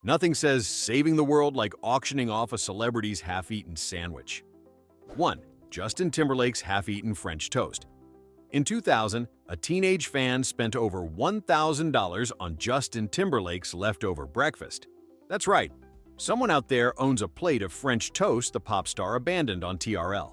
Nothing says saving the world like auctioning off a celebrity's half-eaten sandwich. 1. Justin Timberlake's half-eaten French toast. In 2000, a teenage fan spent over $1,000 on Justin Timberlake's leftover breakfast. That's right, someone out there owns a plate of French toast the pop star abandoned on TRL.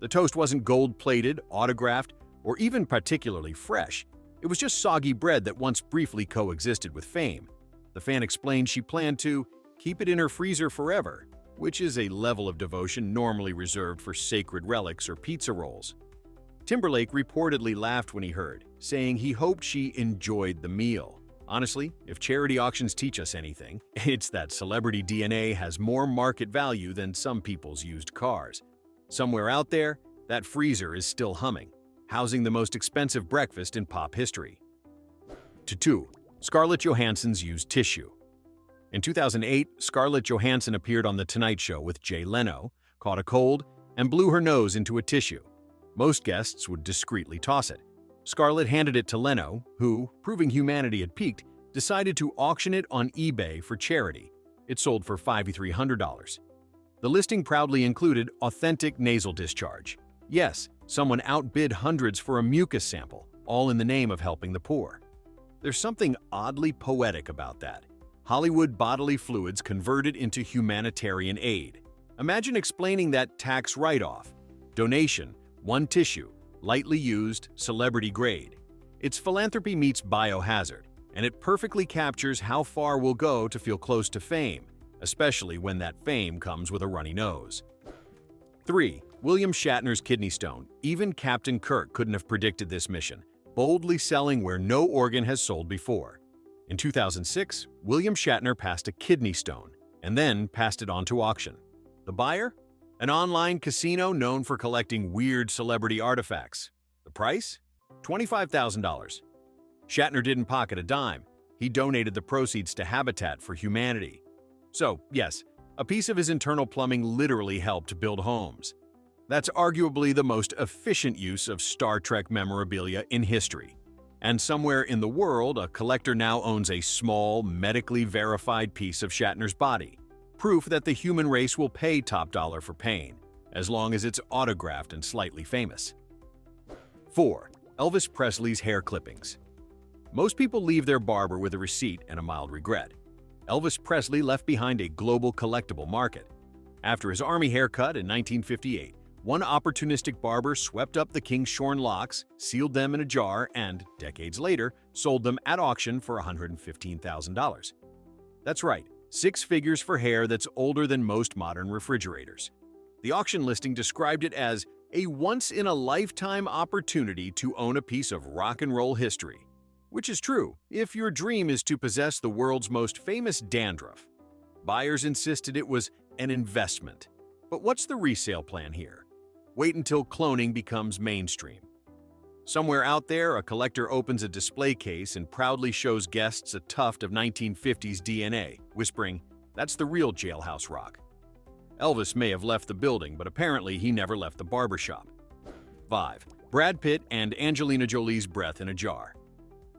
The toast wasn't gold-plated, autographed, or even particularly fresh. It was just soggy bread that once briefly coexisted with fame. The fan explained she planned to keep it in her freezer forever, which is a level of devotion normally reserved for sacred relics or pizza rolls. Timberlake reportedly laughed when he heard, saying he hoped she enjoyed the meal. Honestly, if charity auctions teach us anything, it's that celebrity DNA has more market value than some people's used cars. Somewhere out there, that freezer is still humming, housing the most expensive breakfast in pop history. 2. Scarlett Johansson's used tissue. In 2008, Scarlett Johansson appeared on The Tonight Show with Jay Leno, caught a cold, and blew her nose into a tissue. Most guests would discreetly toss it. Scarlett handed it to Leno, who, proving humanity had peaked, decided to auction it on eBay for charity. It sold for $5,300. The listing proudly included authentic nasal discharge. Yes, someone outbid hundreds for a mucus sample, all in the name of helping the poor. There's something oddly poetic about that. Hollywood bodily fluids converted into humanitarian aid. Imagine explaining that tax write-off. Donation, one tissue, lightly used, celebrity grade. It's philanthropy meets biohazard, and it perfectly captures how far we'll go to feel close to fame, especially when that fame comes with a runny nose. 3. William Shatner's kidney stone. Even Captain Kirk couldn't have predicted this mission, boldly selling where no organ has sold before. In 2006, William Shatner passed a kidney stone and then passed it on to auction. The buyer? An online casino known for collecting weird celebrity artifacts. The price? $25,000. Shatner didn't pocket a dime. He donated the proceeds to Habitat for Humanity. So, yes, a piece of his internal plumbing literally helped build homes. That's arguably the most efficient use of Star Trek memorabilia in history. And somewhere in the world, a collector now owns a small, medically verified piece of Shatner's body. Proof that the human race will pay top dollar for pain, as long as it's autographed and slightly famous. 4. Elvis Presley's hair clippings. Most people leave their barber with a receipt and a mild regret. Elvis Presley left behind a global collectible market. After his army haircut in 1958, one opportunistic barber swept up the king's shorn locks, sealed them in a jar, and, decades later, sold them at auction for $115,000. That's right, 6 figures for hair that's older than most modern refrigerators. The auction listing described it as a once-in-a-lifetime opportunity to own a piece of rock and roll history. Which is true, if your dream is to possess the world's most famous dandruff. Buyers insisted it was an investment. But what's the resale plan here? Wait until cloning becomes mainstream. Somewhere out there, a collector opens a display case and proudly shows guests a tuft of 1950s DNA, whispering, "That's the real jailhouse rock." Elvis may have left the building, but apparently he never left the barbershop. 5. Brad Pitt and Angelina Jolie's breath in a jar.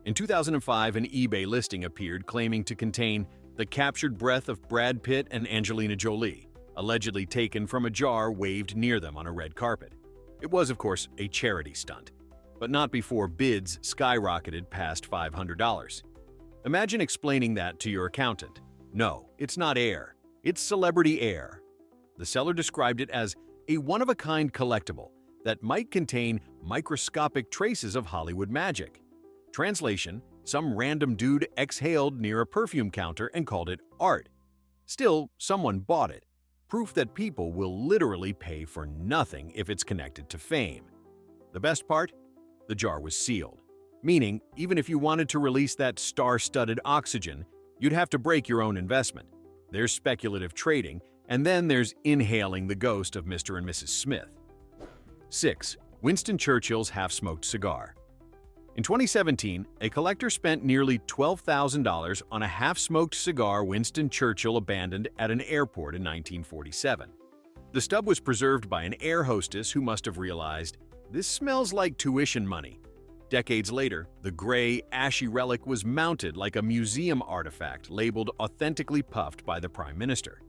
In 2005, an eBay listing appeared claiming to contain the captured breath of Brad Pitt and Angelina Jolie, allegedly taken from a jar waved near them on a red carpet. It was, of course, a charity stunt, but not before bids skyrocketed past $500. Imagine explaining that to your accountant. No, it's not air. It's celebrity air. The seller described it as a one-of-a-kind collectible that might contain microscopic traces of Hollywood magic. Translation: some random dude exhaled near a perfume counter and called it art. Still, someone bought it. Proof that people will literally pay for nothing if it's connected to fame. The best part? The jar was sealed. Meaning, even if you wanted to release that star-studded oxygen, you'd have to break your own investment. There's speculative trading, and then there's inhaling the ghost of Mr. and Mrs. Smith. 6. Winston Churchill's half-smoked cigar. In 2017, a collector spent nearly $12,000 on a half-smoked cigar Winston Churchill abandoned at an airport in 1947. The stub was preserved by an air hostess who must have realized, "This smells like tuition money." Decades later, the gray, ashy relic was mounted like a museum artifact labeled authentically puffed by the Prime Minister.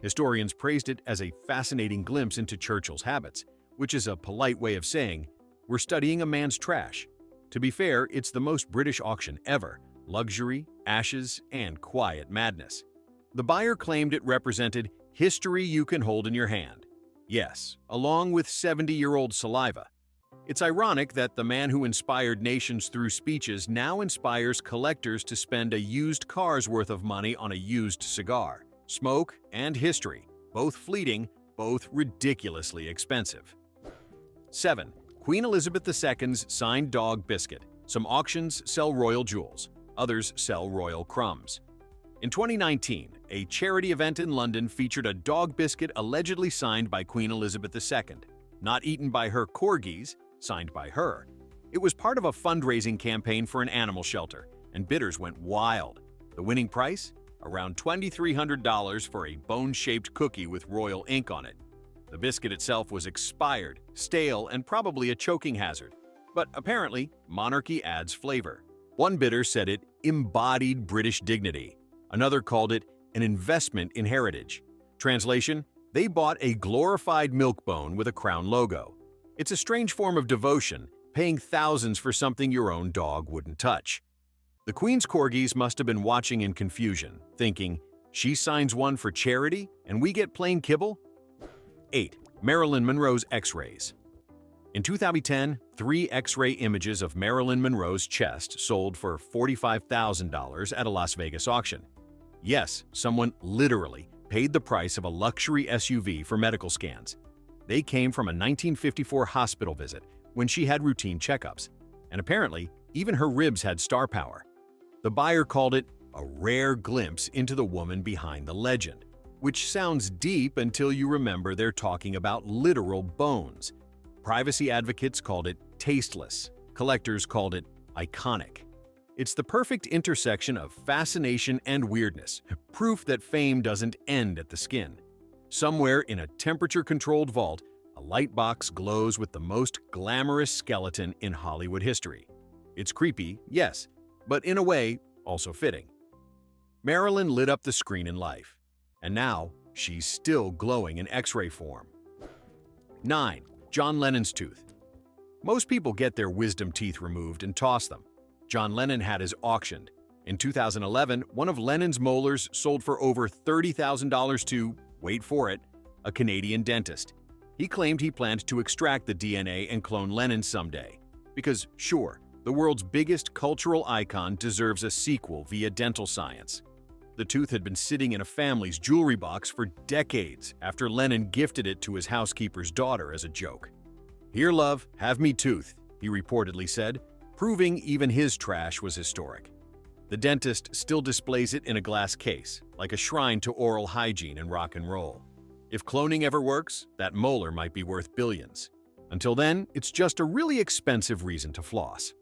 Historians praised it as a fascinating glimpse into Churchill's habits, which is a polite way of saying, "We're studying a man's trash." To be fair, it's the most British auction ever: luxury, ashes, and quiet madness. The buyer claimed it represented history you can hold in your hand. Yes, along with 70-year-old saliva. It's ironic that the man who inspired nations through speeches now inspires collectors to spend a used car's worth of money on a used cigar. Smoke and history, both fleeting, both ridiculously expensive. 7. Queen Elizabeth II's signed dog biscuit. Some auctions sell royal jewels, others sell royal crumbs. In 2019, a charity event in London featured a dog biscuit allegedly signed by Queen Elizabeth II, not eaten by her corgis, signed by her. It was part of a fundraising campaign for an animal shelter, and bidders went wild. The winning price? Around $2,300 for a bone-shaped cookie with royal ink on it. The biscuit itself was expired, stale, and probably a choking hazard. But apparently, monarchy adds flavor. One bidder said it embodied British dignity. Another called it an investment in heritage. Translation: they bought a glorified milk bone with a crown logo. It's a strange form of devotion, paying thousands for something your own dog wouldn't touch. The Queen's corgis must have been watching in confusion, thinking, she signs one for charity and we get plain kibble? 8. Marilyn Monroe's X-rays. In 2010, 3 X-ray images of Marilyn Monroe's chest sold for $45,000 at a Las Vegas auction. Yes, someone literally paid the price of a luxury SUV for medical scans. They came from a 1954 hospital visit when she had routine checkups, and apparently, even her ribs had star power. The buyer called it a rare glimpse into the woman behind the legend, which sounds deep until you remember they're talking about literal bones. Privacy advocates called it tasteless. Collectors called it iconic. It's the perfect intersection of fascination and weirdness, proof that fame doesn't end at the skin. Somewhere in a temperature-controlled vault, a light box glows with the most glamorous skeleton in Hollywood history. It's creepy, yes, but in a way, also fitting. Marilyn lit up the screen in life, and now she's still glowing in X-ray form. 9. John Lennon's tooth. Most people get their wisdom teeth removed and toss them. John Lennon had his auctioned. In 2011, one of Lennon's molars sold for over $30,000 to, wait for it, a Canadian dentist. He claimed he planned to extract the DNA and clone Lennon someday. Because, sure, the world's biggest cultural icon deserves a sequel via dental science. The tooth had been sitting in a family's jewelry box for decades after Lennon gifted it to his housekeeper's daughter as a joke. "Here, love, have me tooth," he reportedly said, proving even his trash was historic. The dentist still displays it in a glass case, like a shrine to oral hygiene and rock and roll. If cloning ever works, that molar might be worth billions. Until then, it's just a really expensive reason to floss.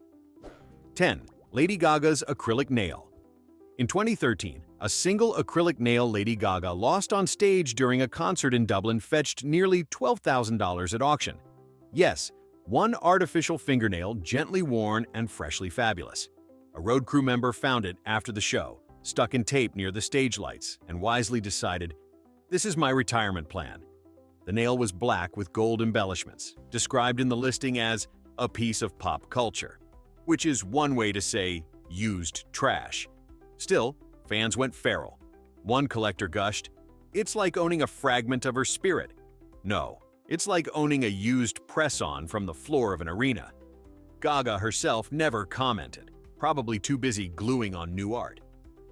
10. Lady Gaga's acrylic nail. In 2013, a single acrylic nail Lady Gaga lost on stage during a concert in Dublin fetched nearly $12,000 at auction. Yes, one artificial fingernail gently worn and freshly fabulous. A road crew member found it after the show, stuck in tape near the stage lights, and wisely decided, "This is my retirement plan." The nail was black with gold embellishments, described in the listing as a piece of pop culture, which is one way to say used trash. Still, fans went feral. One collector gushed, "It's like owning a fragment of her spirit." No, it's like owning a used press-on from the floor of an arena. Gaga herself never commented, probably too busy gluing on new art.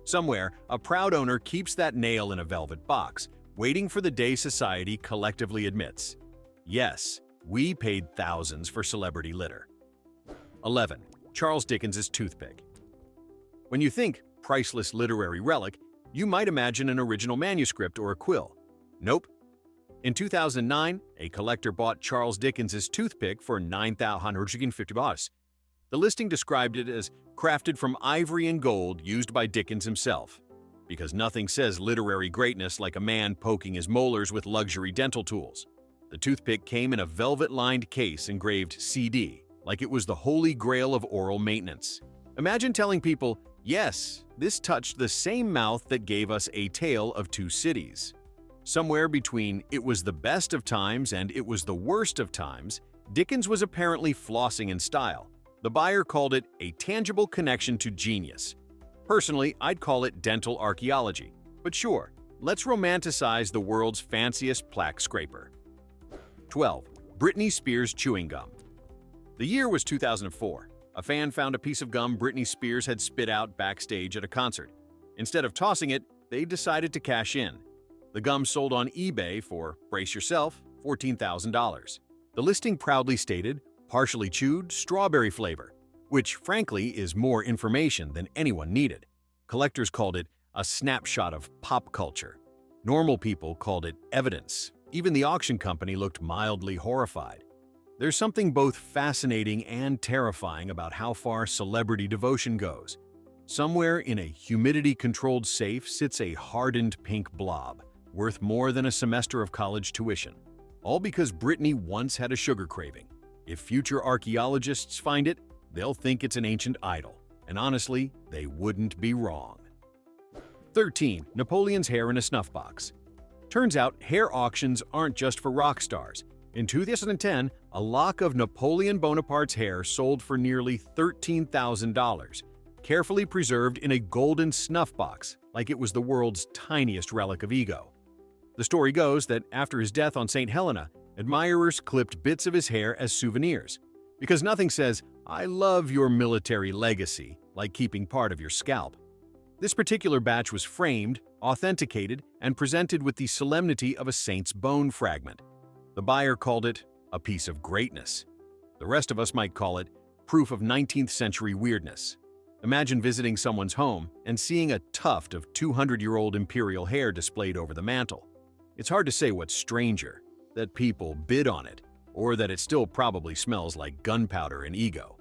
Somewhere, a proud owner keeps that nail in a velvet box, waiting for the day society collectively admits, "Yes, we paid thousands for celebrity litter." 11. Charles Dickens's toothpick. When you think priceless literary relic, you might imagine an original manuscript or a quill. Nope. In 2009, a collector bought Charles Dickens's toothpick for $9,150. The listing described it as crafted from ivory and gold used by Dickens himself, because nothing says literary greatness like a man poking his molars with luxury dental tools. The toothpick came in a velvet-lined case engraved CD, like it was the holy grail of oral maintenance. Imagine telling people, yes, this touched the same mouth that gave us A Tale of Two Cities. Somewhere between it was the best of times and it was the worst of times, Dickens was apparently flossing in style. The buyer called it a tangible connection to genius. Personally, I'd call it dental archaeology. But sure, let's romanticize the world's fanciest plaque scraper. 12. Britney Spears chewing gum. The year was 2004. A fan found a piece of gum Britney Spears had spit out backstage at a concert. Instead of tossing it, they decided to cash in. The gum sold on eBay for, brace yourself, $14,000. The listing proudly stated, partially chewed, strawberry flavor, which frankly is more information than anyone needed. Collectors called it a snapshot of pop culture. Normal people called it evidence. Even the auction company looked mildly horrified. There's something both fascinating and terrifying about how far celebrity devotion goes. Somewhere in a humidity-controlled safe sits a hardened pink blob, worth more than a semester of college tuition. All because Britney once had a sugar craving. If future archaeologists find it, they'll think it's an ancient idol. And honestly, they wouldn't be wrong. 13. Napoleon's hair in a snuff box. Turns out, hair auctions aren't just for rock stars. In 2010, a lock of Napoleon Bonaparte's hair sold for nearly $13,000, carefully preserved in a golden snuff box, like it was the world's tiniest relic of ego. The story goes that after his death on St. Helena, admirers clipped bits of his hair as souvenirs, because nothing says, "I love your military legacy," like keeping part of your scalp. This particular batch was framed, authenticated, and presented with the solemnity of a saint's bone fragment. The buyer called it a piece of greatness. The rest of us might call it proof of 19th century weirdness. Imagine visiting someone's home and seeing a tuft of 200-year-old imperial hair displayed over the mantel. It's hard to say what's stranger, that people bid on it, or that it still probably smells like gunpowder and ego.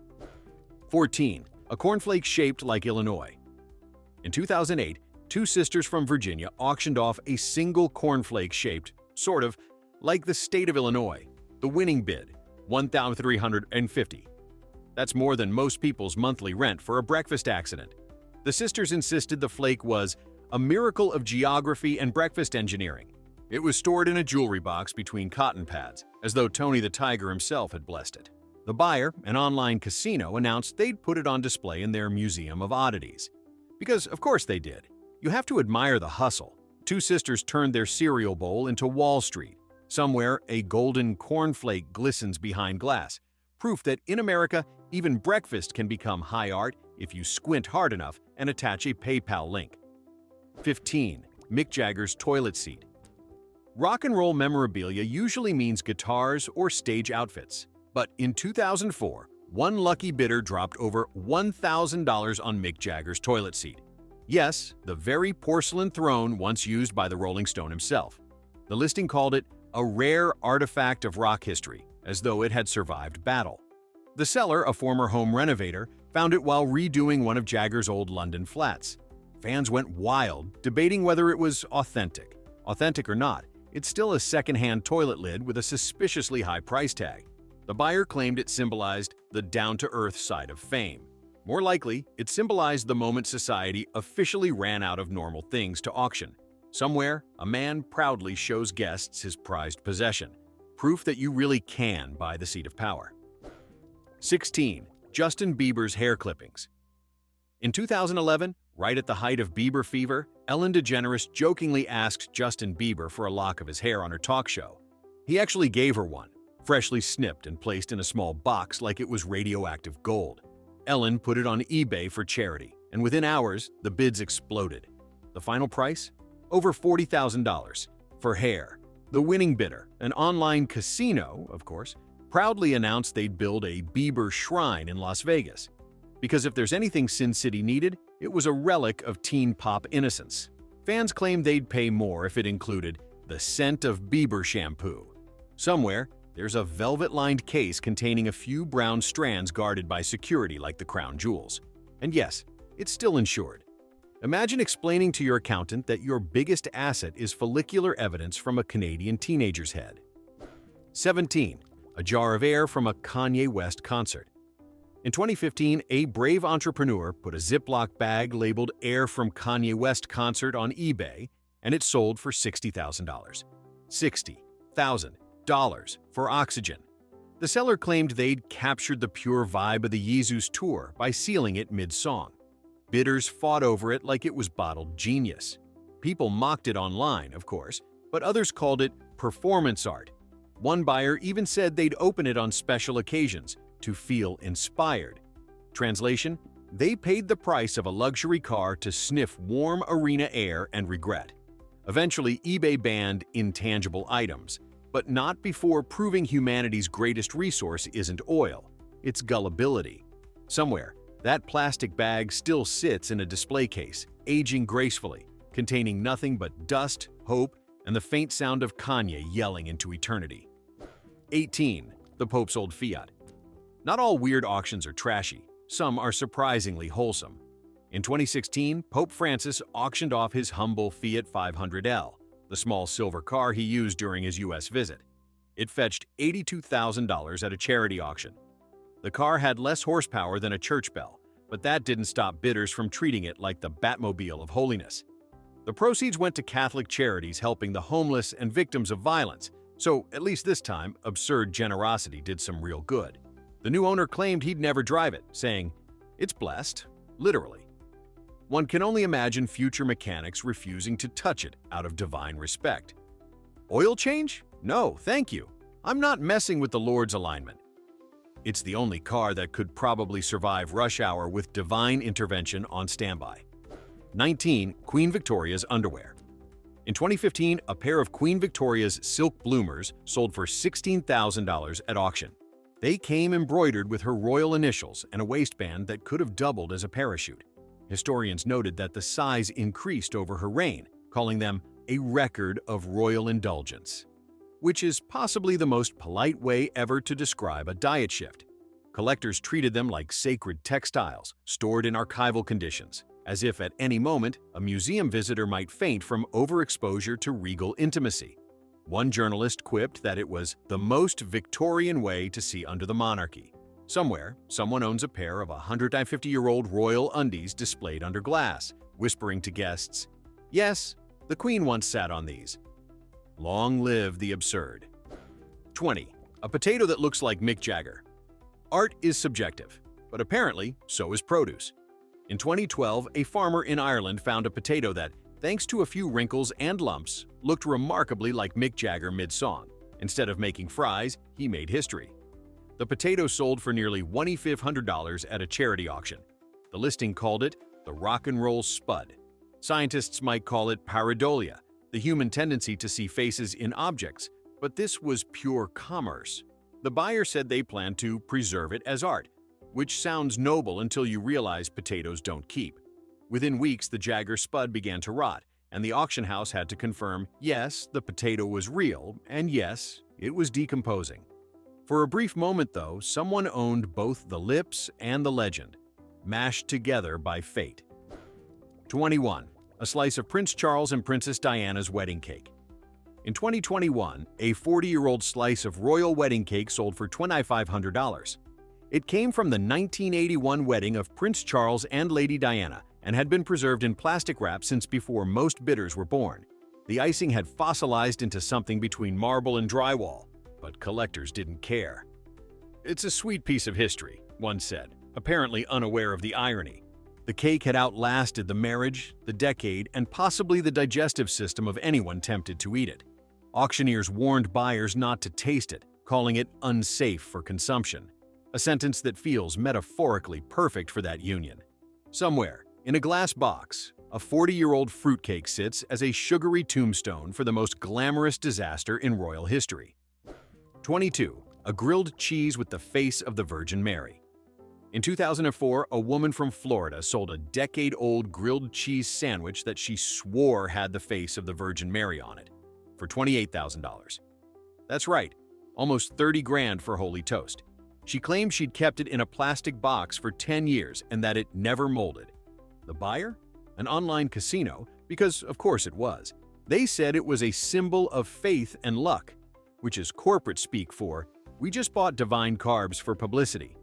14. A cornflake shaped like Illinois. In 2008, two sisters from Virginia auctioned off a single cornflake shaped, sort of, like the state of Illinois. The winning bid, $1,350. That's more than most people's monthly rent for a breakfast accident. The sisters insisted the flake was a miracle of geography and breakfast engineering. It was stored in a jewelry box between cotton pads, as though Tony the Tiger himself had blessed it. The buyer, an online casino, announced they'd put it on display in their Museum of Oddities. Because, of course they did. You have to admire the hustle. Two sisters turned their cereal bowl into Wall Street. Somewhere, a golden cornflake glistens behind glass, proof that in America, even breakfast can become high art if you squint hard enough and attach a PayPal link. 15. Mick Jagger's toilet seat. Rock and roll memorabilia usually means guitars or stage outfits. But in 2004, one lucky bidder dropped over $1,000 on Mick Jagger's toilet seat. Yes, the very porcelain throne once used by the Rolling Stone himself. The listing called it a rare artifact of rock history, as though it had survived battle. The seller, a former home renovator, found it while redoing one of Jagger's old London flats. Fans went wild, debating whether it was authentic. Authentic or not, it's still a second-hand toilet lid with a suspiciously high price tag. The buyer claimed it symbolized the down-to-earth side of fame. More likely, it symbolized the moment society officially ran out of normal things to auction. Somewhere, a man proudly shows guests his prized possession, proof that you really can buy the seat of power. 16. Justin Bieber's hair clippings. In 2011, right at the height of Bieber fever, Ellen DeGeneres jokingly asked Justin Bieber for a lock of his hair on her talk show. He actually gave her one, freshly snipped and placed in a small box like it was radioactive gold. Ellen put it on eBay for charity, and within hours, the bids exploded. The final price? Over $40,000 for hair. The winning bidder, an online casino, of course, proudly announced they'd build a Bieber shrine in Las Vegas. Because if there's anything Sin City needed, it was a relic of teen pop innocence. Fans claimed they'd pay more if it included the scent of Bieber shampoo. Somewhere, there's a velvet-lined case containing a few brown strands guarded by security like the crown jewels. And yes, it's still insured. Imagine explaining to your accountant that your biggest asset is follicular evidence from a Canadian teenager's head. 17. A jar of air from a Kanye West concert. In 2015, a brave entrepreneur put a Ziploc bag labeled Air from Kanye West concert on eBay, and it sold for $60,000. $60,000 for oxygen. The seller claimed they'd captured the pure vibe of the Yeezus tour by sealing it mid-song. Bidders fought over it like it was bottled genius. People mocked it online, of course, but others called it performance art. One buyer even said they'd open it on special occasions to feel inspired. Translation: they paid the price of a luxury car to sniff warm arena air and regret. Eventually, eBay banned intangible items, but not before proving humanity's greatest resource isn't oil, it's gullibility. Somewhere, that plastic bag still sits in a display case, aging gracefully, containing nothing but dust, hope, and the faint sound of Kanye yelling into eternity. 18. The Pope's old Fiat. Not all weird auctions are trashy. Some are surprisingly wholesome. In 2016, Pope Francis auctioned off his humble Fiat 500L, the small silver car he used during his U.S. visit. It fetched $82,000 at a charity auction. The car had less horsepower than a church bell, but that didn't stop bidders from treating it like the Batmobile of holiness. The proceeds went to Catholic charities helping the homeless and victims of violence, so at least this time, absurd generosity did some real good. The new owner claimed he'd never drive it, saying, "It's blessed," literally. One can only imagine future mechanics refusing to touch it out of divine respect. Oil change? No, thank you. I'm not messing with the Lord's alignment. It's the only car that could probably survive rush hour with divine intervention on standby. 19. Queen Victoria's underwear. In 2015, a pair of Queen Victoria's silk bloomers sold for $16,000 at auction. They came embroidered with her royal initials and a waistband that could have doubled as a parachute. Historians noted that the size increased over her reign, calling them a record of royal indulgence, which is possibly the most polite way ever to describe a diet shift. Collectors treated them like sacred textiles, stored in archival conditions, as if at any moment a museum visitor might faint from overexposure to regal intimacy. One journalist quipped that it was the most Victorian way to see under the monarchy. Somewhere, someone owns a pair of 150-year-old royal undies displayed under glass, whispering to guests, "Yes, the Queen once sat on these." Long live the absurd. 20. A potato that looks like Mick Jagger. Art is subjective, but apparently so is produce. In 2012, a farmer in Ireland found a potato that, thanks to a few wrinkles and lumps, looked remarkably like Mick Jagger mid-song. Instead of making fries, he made history. The potato sold for nearly $2,500 at a charity auction. The listing called it the rock and roll spud. Scientists might call it pareidolia, the human tendency to see faces in objects, but this was pure commerce. The buyer said they planned to preserve it as art, which sounds noble until you realize potatoes don't keep. Within weeks, the Jagger spud began to rot, and the auction house had to confirm, yes, the potato was real, and yes, it was decomposing. For a brief moment, though, someone owned both the lips and the legend, mashed together by fate. 21. A slice of Prince Charles and Princess Diana's wedding cake. In 2021, a 40-year-old slice of royal wedding cake sold for $2,500. It came from the 1981 wedding of Prince Charles and Lady Diana and had been preserved in plastic wrap since before most bidders were born. The icing had fossilized into something between marble and drywall, but collectors didn't care. "It's a sweet piece of history," one said, apparently unaware of the irony. The cake had outlasted the marriage, the decade, and possibly the digestive system of anyone tempted to eat it. Auctioneers warned buyers not to taste it, calling it unsafe for consumption, a sentence that feels metaphorically perfect for that union. Somewhere, in a glass box, a 40-year-old fruitcake sits as a sugary tombstone for the most glamorous disaster in royal history. 22. A grilled cheese with the face of the Virgin Mary. In 2004, a woman from Florida sold a decade-old grilled cheese sandwich that she swore had the face of the Virgin Mary on it, for $28,000. That's right, almost 30 grand for holy toast. She claimed she'd kept it in a plastic box for 10 years and that it never molded. The buyer? An online casino, because of course it was. They said it was a symbol of faith and luck, which is corporate speak for, "We just bought divine carbs for publicity."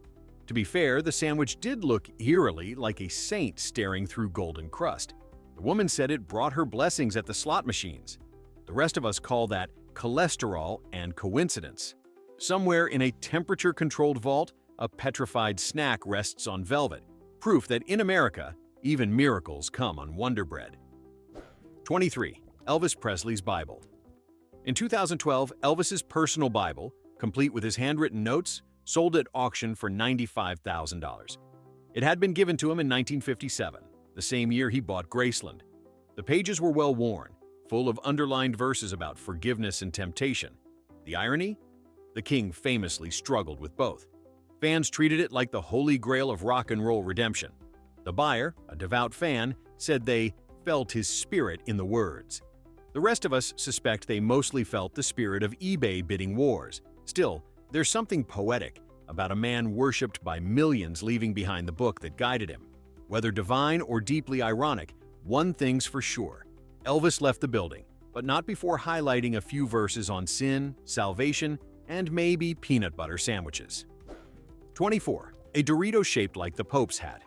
To be fair, the sandwich did look eerily like a saint staring through golden crust. The woman said it brought her blessings at the slot machines. The rest of us call that cholesterol and coincidence. Somewhere in a temperature-controlled vault, a petrified snack rests on velvet, proof that in America, even miracles come on Wonder Bread. 23. Elvis Presley's Bible. In 2012, Elvis's personal Bible, complete with his handwritten notes, sold at auction for $95,000. It had been given to him in 1957, the same year he bought Graceland. The pages were well worn, full of underlined verses about forgiveness and temptation. The irony? The king famously struggled with both. Fans treated it like the holy grail of rock and roll redemption. The buyer, a devout fan, said they felt his spirit in the words. The rest of us suspect they mostly felt the spirit of eBay bidding wars. Still, there's something poetic about a man worshipped by millions leaving behind the book that guided him. Whether divine or deeply ironic, one thing's for sure. Elvis left the building, but not before highlighting a few verses on sin, salvation, and maybe peanut butter sandwiches. 24. A Dorito shaped like the Pope's hat.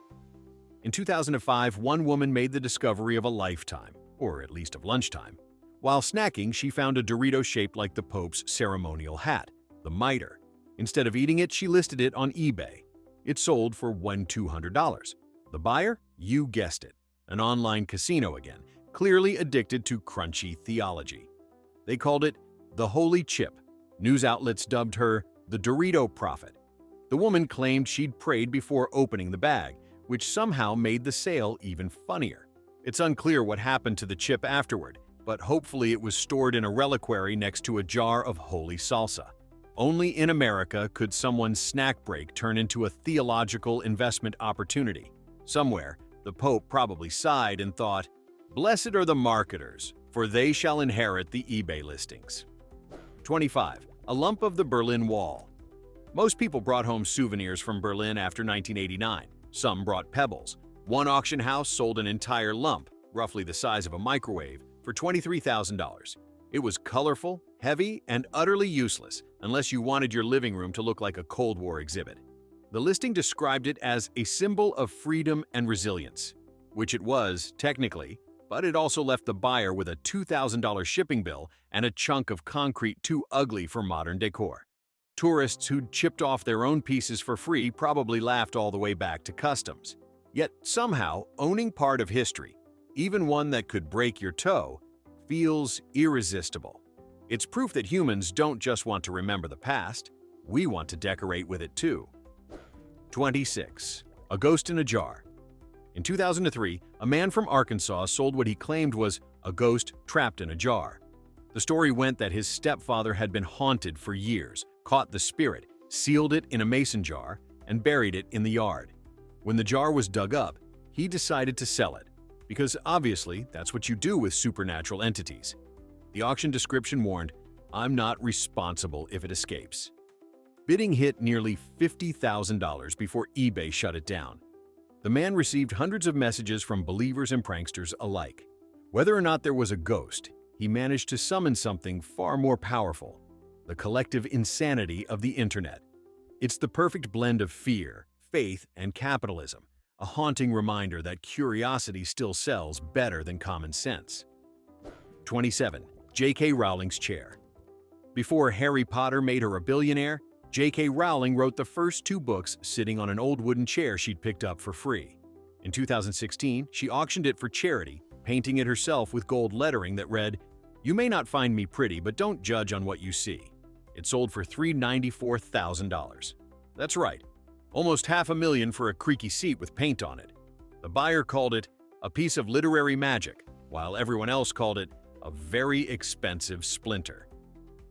In 2005, one woman made the discovery of a lifetime, or at least of lunchtime. While snacking, she found a Dorito shaped like the Pope's ceremonial hat, the mitre. Instead of eating it, she listed it on eBay. It sold for $200. The buyer? You guessed it. An online casino again, clearly addicted to crunchy theology. They called it the Holy Chip. News outlets dubbed her the Dorito Prophet. The woman claimed she'd prayed before opening the bag, which somehow made the sale even funnier. It's unclear what happened to the chip afterward, but hopefully it was stored in a reliquary next to a jar of holy salsa. Only in America could someone's snack break turn into a theological investment opportunity. Somewhere, the Pope probably sighed and thought, "Blessed are the marketers, for they shall inherit the eBay listings." 25. A lump of the Berlin Wall. Most people brought home souvenirs from Berlin after 1989. Some brought pebbles. One auction house sold an entire lump, roughly the size of a microwave, for $23,000. It was colorful, heavy, and utterly useless unless you wanted your living room to look like a Cold War exhibit. The listing described it as a symbol of freedom and resilience, which it was, technically, but it also left the buyer with a $2,000 shipping bill and a chunk of concrete too ugly for modern decor. Tourists who'd chipped off their own pieces for free probably laughed all the way back to customs. Yet somehow, owning part of history, even one that could break your toe, feels irresistible. It's proof that humans don't just want to remember the past, we want to decorate with it too. 26. A ghost in a jar. In 2003, a man from Arkansas sold what he claimed was a ghost trapped in a jar. The story went that his stepfather had been haunted for years, caught the spirit, sealed it in a mason jar, and buried it in the yard. When the jar was dug up, he decided to sell it, because obviously that's what you do with supernatural entities. The auction description warned, "I'm not responsible if it escapes." Bidding hit nearly $50,000 before eBay shut it down. The man received hundreds of messages from believers and pranksters alike. Whether or not there was a ghost, he managed to summon something far more powerful: the collective insanity of the internet. It's the perfect blend of fear, faith, and capitalism, a haunting reminder that curiosity still sells better than common sense. 27. J.K. Rowling's chair. Before Harry Potter made her a billionaire, J.K. Rowling wrote the first 2 books sitting on an old wooden chair she'd picked up for free. In 2016, she auctioned it for charity, painting it herself with gold lettering that read, "You may not find me pretty, but don't judge on what you see." It sold for $394,000. That's right, almost $500,000 for a creaky seat with paint on it. The buyer called it a piece of literary magic, while everyone else called it a very expensive splinter.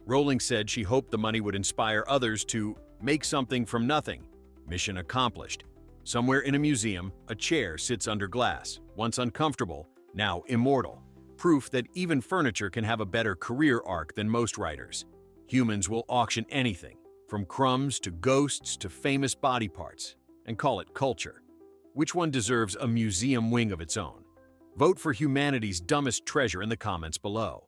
Rowling said she hoped the money would inspire others to make something from nothing. Mission accomplished. Somewhere in a museum, a chair sits under glass, once uncomfortable, now immortal. Proof that even furniture can have a better career arc than most writers. Humans will auction anything, from crumbs to ghosts to famous body parts, and call it culture. Which one deserves a museum wing of its own? Vote for humanity's dumbest treasure in the comments below.